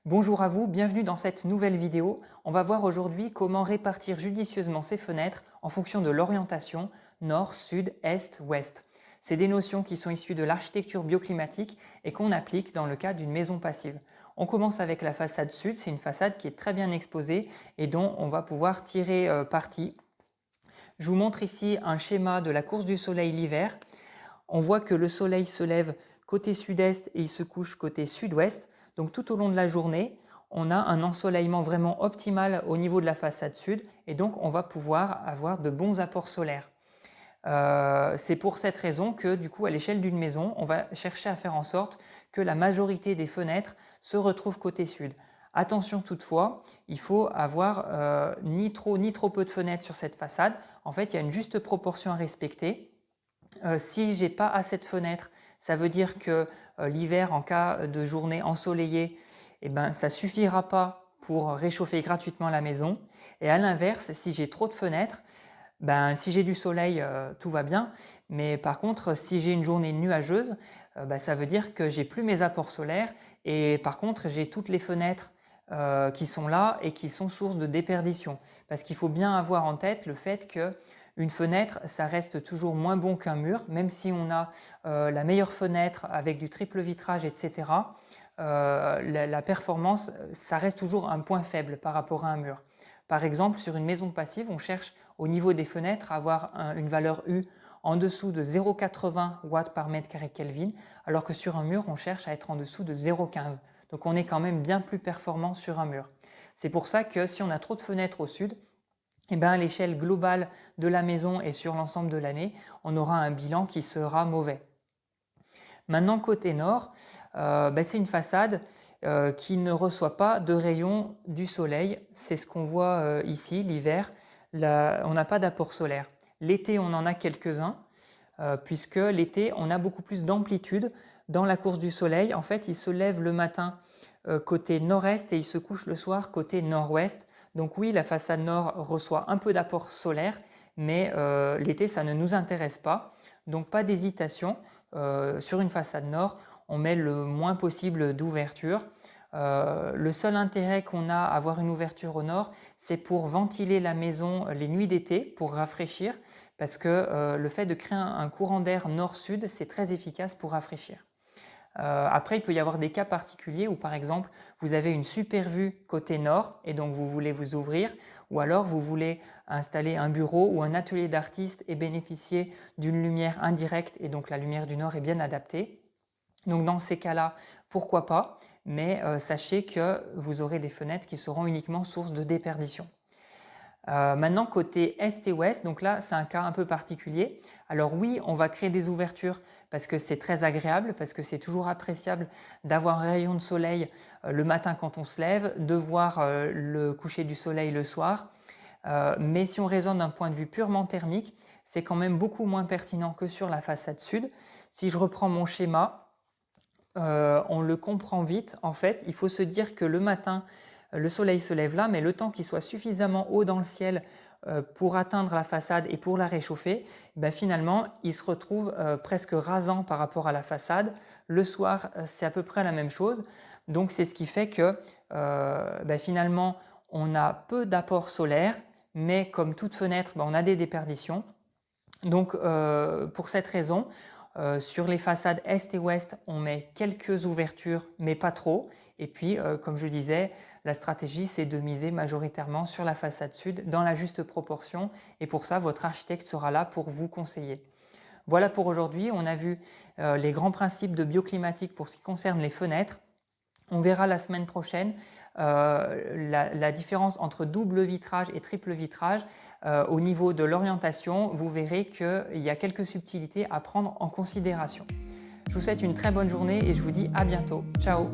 Bonjour à vous, bienvenue dans cette nouvelle vidéo. On va voir aujourd'hui comment répartir judicieusement ces fenêtres en fonction de l'orientation nord, sud, est, ouest. C'est des notions qui sont issues de l'architecture bioclimatique et qu'on applique dans le cas d'une maison passive. On commence avec la façade sud, c'est une façade qui est très bien exposée et dont on va pouvoir tirer parti. Je vous montre ici un schéma de la course du soleil l'hiver. On voit que le soleil se lève côté sud-est et il se couche côté sud-ouest. Donc tout au long de la journée, on a un ensoleillement vraiment optimal au niveau de la façade sud et donc on va pouvoir avoir de bons apports solaires. C'est pour cette raison que du coup à l'échelle d'une maison, on va chercher à faire en sorte que la majorité des fenêtres se retrouvent côté sud. Attention toutefois, il faut avoir ni trop peu de fenêtres sur cette façade. En fait, il y a une juste proportion à respecter. Si j'ai pas assez de fenêtres, ça veut dire que l'hiver, en cas de journée ensoleillée, eh ben, ça ne suffira pas pour réchauffer gratuitement la maison. Et à l'inverse, si j'ai trop de fenêtres, ben, si j'ai du soleil, tout va bien. Mais par contre, si j'ai une journée nuageuse, ben, ça veut dire que j'ai plus mes apports solaires. Et par contre, j'ai toutes les fenêtres qui sont là et qui sont source de déperdition. Parce qu'il faut bien avoir en tête le fait que une fenêtre, ça reste toujours moins bon qu'un mur, même si on a la meilleure fenêtre avec du triple vitrage, etc. La performance, ça reste toujours un point faible par rapport à un mur. Par exemple, sur une maison passive, on cherche au niveau des fenêtres à avoir une valeur U en dessous de 0,80 watts par mètre carré Kelvin, alors que sur un mur, on cherche à être en dessous de 0,15. Donc on est quand même bien plus performant sur un mur. C'est pour ça que si on a trop de fenêtres au sud, eh bien, à l'échelle globale de la maison et sur l'ensemble de l'année, on aura un bilan qui sera mauvais. Maintenant, côté nord, c'est une façade qui ne reçoit pas de rayons du soleil. C'est ce qu'on voit ici, l'hiver. On n'a pas d'apport solaire. L'été, on en a quelques-uns, puisque l'été, on a beaucoup plus d'amplitude dans la course du soleil. En fait, il se lève le matin côté nord-est et il se couche le soir côté nord-ouest. Donc oui, la façade nord reçoit un peu d'apport solaire, mais l'été, ça ne nous intéresse pas. Donc pas d'hésitation. Sur une façade nord, on met le moins possible d'ouverture. Le seul intérêt qu'on a à avoir une ouverture au nord, c'est pour ventiler la maison les nuits d'été, pour rafraîchir, parce que le fait de créer un courant d'air nord-sud, c'est très efficace pour rafraîchir. Après, il peut y avoir des cas particuliers où, par exemple, vous avez une super vue côté nord et donc vous voulez vous ouvrir, ou alors vous voulez installer un bureau ou un atelier d'artiste et bénéficier d'une lumière indirecte et donc la lumière du nord est bien adaptée. Donc dans ces cas-là, pourquoi pas, mais sachez que vous aurez des fenêtres qui seront uniquement source de déperdition. Maintenant, côté est et ouest, donc là, c'est un cas un peu particulier. Alors oui, on va créer des ouvertures parce que c'est très agréable, parce que c'est toujours appréciable d'avoir un rayon de soleil le matin quand on se lève, de voir le coucher du soleil le soir. Mais si on raisonne d'un point de vue purement thermique, c'est quand même beaucoup moins pertinent que sur la façade sud. Si je reprends mon schéma, on le comprend vite. En fait, il faut se dire que le matin, le soleil se lève là, mais le temps qu'il soit suffisamment haut dans le ciel pour atteindre la façade et pour la réchauffer, finalement, il se retrouve presque rasant par rapport à la façade. Le soir, c'est à peu près la même chose. Donc, c'est ce qui fait que finalement, on a peu d'apport solaire, mais comme toute fenêtre, on a des déperditions. Donc, pour cette raison, sur les façades est et ouest, on met quelques ouvertures, mais pas trop. Et puis, comme je disais, la stratégie, c'est de miser majoritairement sur la façade sud dans la juste proportion. Et pour ça, votre architecte sera là pour vous conseiller. Voilà pour aujourd'hui. On a vu les grands principes de bioclimatique pour ce qui concerne les fenêtres. On verra la semaine prochaine la différence entre double vitrage et triple vitrage. Au niveau de l'orientation, vous verrez qu'il y a quelques subtilités à prendre en considération. Je vous souhaite une très bonne journée et je vous dis à bientôt. Ciao!